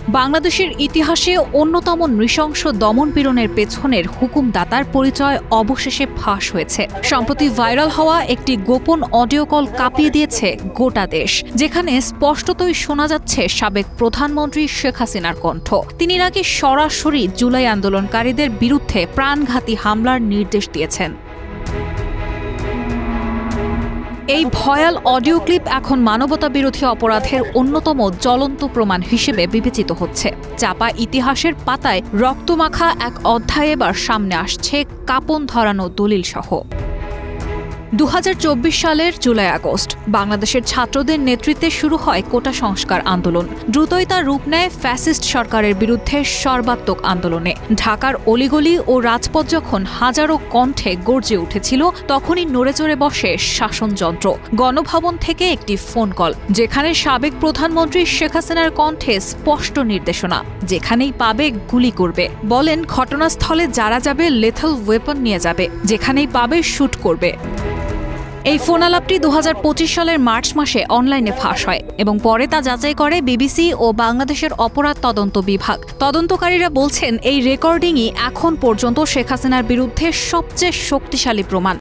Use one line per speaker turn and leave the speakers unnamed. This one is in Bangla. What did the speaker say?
বাংলাদেশের ইতিহাসে অন্যতম নৃশংস দমনপীড়নের পেছনের হুকুমদাতার পরিচয় অবশেষে ফাঁস হয়েছে। সম্প্রতি ভাইরাল হওয়া একটি গোপন অডিও কল কাঁপিয়ে দিয়েছে গোটা দেশ, যেখানে স্পষ্টতই শোনা যাচ্ছে সাবেক প্রধানমন্ত্রী শেখ হাসিনার কণ্ঠ। তিনি নাকি সরাসরি জুলাই আন্দোলনকারীদের বিরুদ্ধে প্রাণঘাতী হামলার নির্দেশ দিয়েছেন। এই ভয়াল অডিও ক্লিপ এখন মানবতাবিরোধী অপরাধের অন্যতম জ্বলন্ত প্রমাণ হিসেবে বিবেচিত হচ্ছে। চাপা ইতিহাসের পাতায় রক্তমাখা এক অধ্যায় এবার সামনে আসছে কাঁপন ধরানো দলিল সহ। 2024 সালের জুলাই আগস্ট বাংলাদেশের ছাত্রদের নেতৃত্বে শুরু হয় কোটা সংস্কার আন্দোলন। দ্রুতই তা রূপ নেয় ফ্যাসিস্ট সরকারের বিরুদ্ধে সর্বাত্মক আন্দোলনে। ঢাকার অলিগলি ও রাজপথ যখন হাজারো কণ্ঠে গর্জে উঠেছিল, তখনই নড়েচড়ে বসে শাসনযন্ত্র। গণভবন থেকে একটি ফোন কল, যেখানে সাবেক প্রধানমন্ত্রী শেখ হাসিনার কণ্ঠে স্পষ্ট নির্দেশনা, যেখানেই পাবে গুলি করবে। বলেন, ঘটনাস্থলে যারা যাবে লেথাল ওয়েপন নিয়ে যাবে, যেখানেই পাবে শুট করবে। এই ফোন আলাপটি 2025 সালের মার্চ মাসে অনলাইনে ফাঁস হয় এবং পরে তা যাচাই করে বিবিসি ও বাংলাদেশের অপরাধ তদন্ত বিভাগ। তদন্তকারীরা বলছেন, এই রেকর্ডিংই এখন পর্যন্ত শেখ হাসিনার বিরুদ্ধে সবচেয়ে শক্তিশালী প্রমাণ।